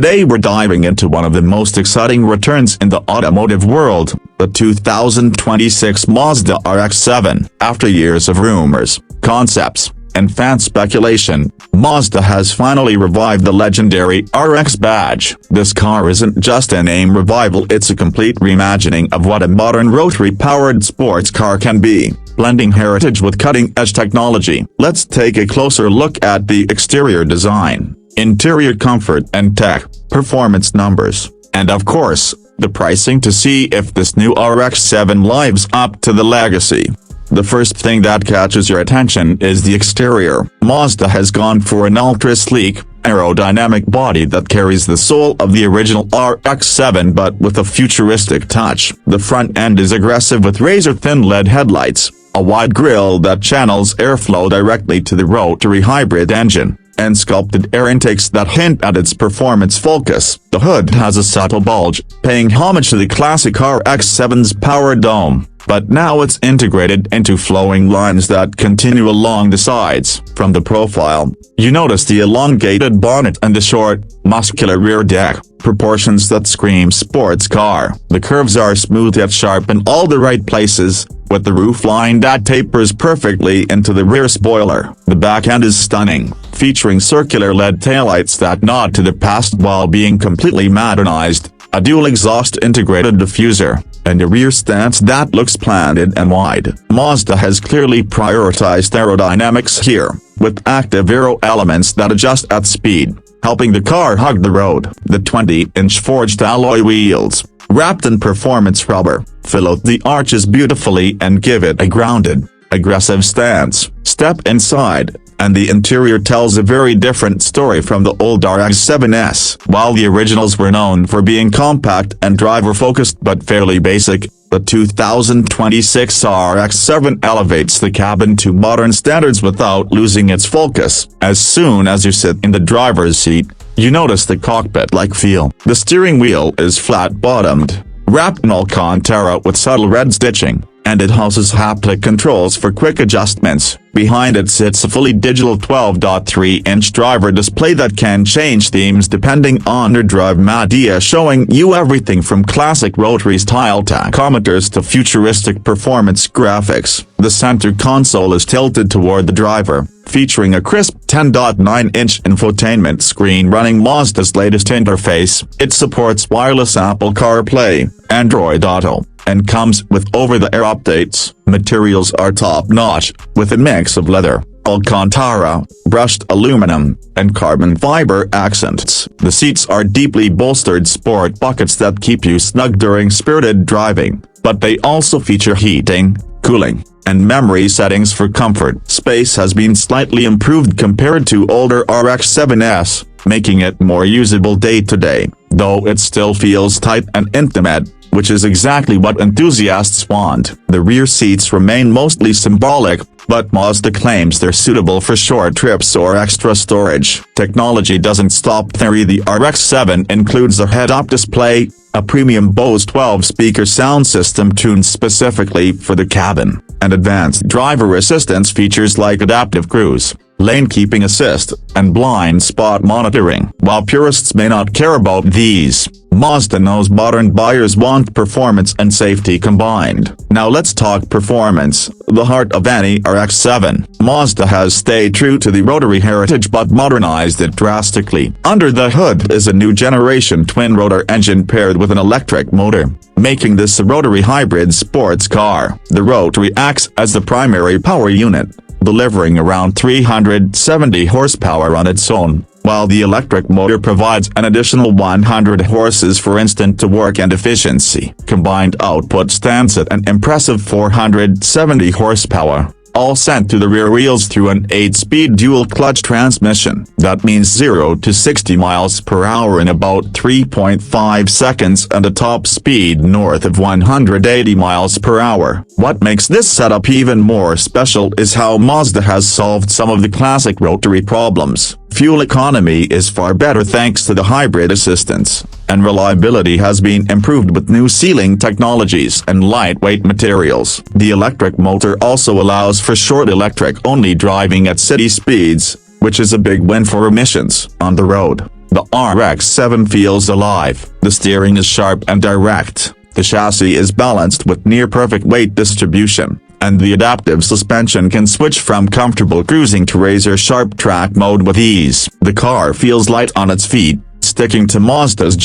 Today we're diving into one of the most exciting returns in the automotive world, the 2026 Mazda RX-7. After years of rumors, concepts, and fan speculation, Mazda has finally revived the legendary RX badge. This car isn't just a name revival, it's a complete reimagining of what a modern Rotary-powered sports car can be, blending heritage with cutting-edge technology. Let's take a closer look at the exterior design, interior comfort and tech, performance numbers, and of course, the pricing to see if this new RX-7 lives up to the legacy. The first thing that catches your attention is the exterior. Mazda has gone for an ultra-sleek, aerodynamic body that carries the soul of the original RX-7 but with a futuristic touch. The front end is aggressive with razor-thin LED headlights, a wide grille that channels airflow directly to the rotary hybrid engine, and sculpted air intakes that hint at its performance focus. The hood has a subtle bulge, paying homage to the classic RX-7's power dome, but now it's integrated into flowing lines that continue along the sides. From the profile, you notice the elongated bonnet and the short, muscular rear deck, proportions that scream sports car. The curves are smooth yet sharp in all the right places, with the roofline that tapers perfectly into the rear spoiler. The back end is stunning, featuring circular LED taillights that nod to the past while being completely modernized, a dual exhaust integrated diffuser, and a rear stance that looks planted and wide. Mazda has clearly prioritized aerodynamics here, with active aero elements that adjust at speed, helping the car hug the road. The 20-inch forged alloy wheels, wrapped in performance rubber, fill out the arches beautifully and give it a grounded, aggressive stance. Step inside, and the interior tells a very different story from the old RX-7s. While the originals were known for being compact and driver-focused but fairly basic, the 2026 RX-7 elevates the cabin to modern standards without losing its focus. As soon as you sit in the driver's seat, you notice the cockpit-like feel. The steering wheel is flat-bottomed, wrapped in Alcantara with subtle red stitching, and it houses haptic controls for quick adjustments. Behind it sits a fully digital 12.3-inch driver display that can change themes depending on your drive media, showing you everything from classic rotary-style tachometers to futuristic performance graphics. The center console is tilted toward the driver, featuring a crisp 10.9-inch infotainment screen running Mazda's latest interface. It supports wireless Apple CarPlay, Android Auto, and comes with over-the-air updates. Materials are top-notch, with a mix of leather, Alcantara, brushed aluminum, and carbon fiber accents. The seats are deeply bolstered sport buckets that keep you snug during spirited driving, but they also feature heating, cooling, and memory settings for comfort. Space has been slightly improved compared to older RX-7s, making it more usable day-to-day, though it still feels tight and intimate, which is exactly what enthusiasts want. The rear seats remain mostly symbolic, but Mazda claims they're suitable for short trips or extra storage. Technology doesn't stop there. The RX-7 includes a head-up display, a premium Bose 12-speaker sound system tuned specifically for the cabin, and advanced driver assistance features like adaptive cruise, lane keeping assist, and blind spot monitoring. While purists may not care about these, Mazda knows modern buyers want performance and safety combined. Now let's talk performance, the heart of any RX-7. Mazda has stayed true to the rotary heritage but modernized it drastically. Under the hood is a new generation twin-rotor engine paired with an electric motor, making this a rotary hybrid sports car. The rotary acts as the primary power unit, delivering around 370 horsepower on its own, while the electric motor provides an additional 100 horses for instant-to-work and efficiency. Combined output stands at an impressive 470 horsepower, all sent to the rear wheels through an 8-speed dual-clutch transmission. That means 0 to 60 miles per hour in about 3.5 seconds and a top speed north of 180 miles per hour. What makes this setup even more special is how Mazda has solved some of the classic rotary problems. Fuel economy is far better thanks to the hybrid assistance, and reliability has been improved with new sealing technologies and lightweight materials. The electric motor also allows for short electric-only driving at city speeds, which is a big win for emissions on the road. The RX-7 feels alive, the steering is sharp and direct, the chassis is balanced with near-perfect weight distribution, and the adaptive suspension can switch from comfortable cruising to razor-sharp track mode with ease. The car feels light on its feet, sticking to Mazda's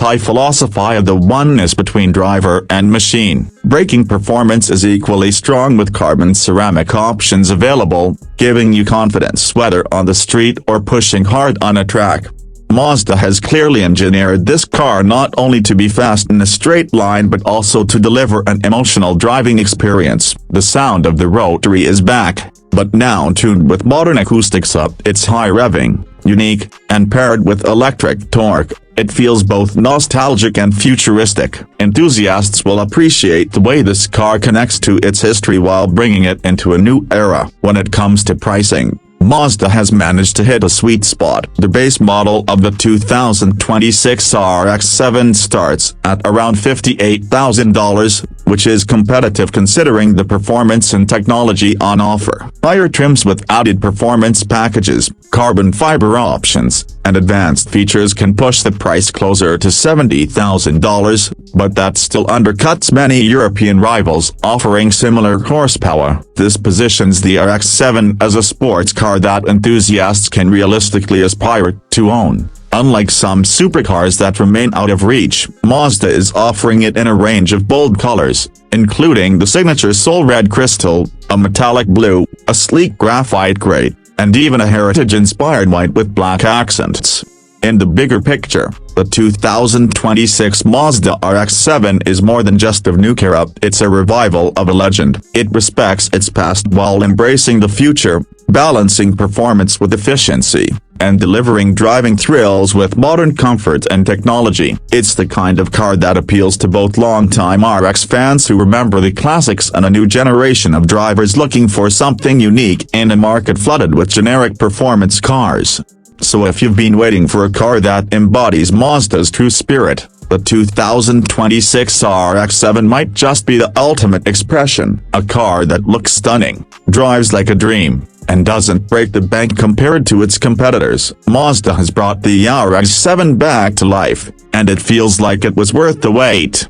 high philosophy of the oneness between driver and machine. Braking performance is equally strong with carbon ceramic options available, giving you confidence whether on the street or pushing hard on a track. Mazda has clearly engineered this car not only to be fast in a straight line but also to deliver an emotional driving experience. The sound of the Rotary is back, but now tuned with modern acoustics up its high revving, unique, and paired with electric torque, it feels both nostalgic and futuristic. Enthusiasts will appreciate the way this car connects to its history while bringing it into a new era. When it comes to pricing, Mazda has managed to hit a sweet spot. The base model of the 2026 RX-7 starts at around $58,000, which is competitive considering the performance and technology on offer. Higher trims with added performance packages, carbon fiber options, and advanced features can push the price closer to $70,000, but that still undercuts many European rivals offering similar horsepower. This positions the RX-7 as a sports car that enthusiasts can realistically aspire to own. Unlike some supercars that remain out of reach, Mazda is offering it in a range of bold colors, including the signature Soul Red Crystal, a metallic blue, a sleek graphite gray, and even a heritage-inspired white with black accents. In the bigger picture, the 2026 Mazda RX-7 is more than just a new car, it's a revival of a legend. It respects its past while embracing the future, balancing performance with efficiency, and delivering driving thrills with modern comfort and technology. It's the kind of car that appeals to both longtime RX fans who remember the classics and a new generation of drivers looking for something unique in a market flooded with generic performance cars. So if you've been waiting for a car that embodies Mazda's true spirit, the 2026 RX-7 might just be the ultimate expression. A car that looks stunning, drives like a dream, and doesn't break the bank compared to its competitors. Mazda has brought the RX-7 back to life, and it feels like it was worth the wait.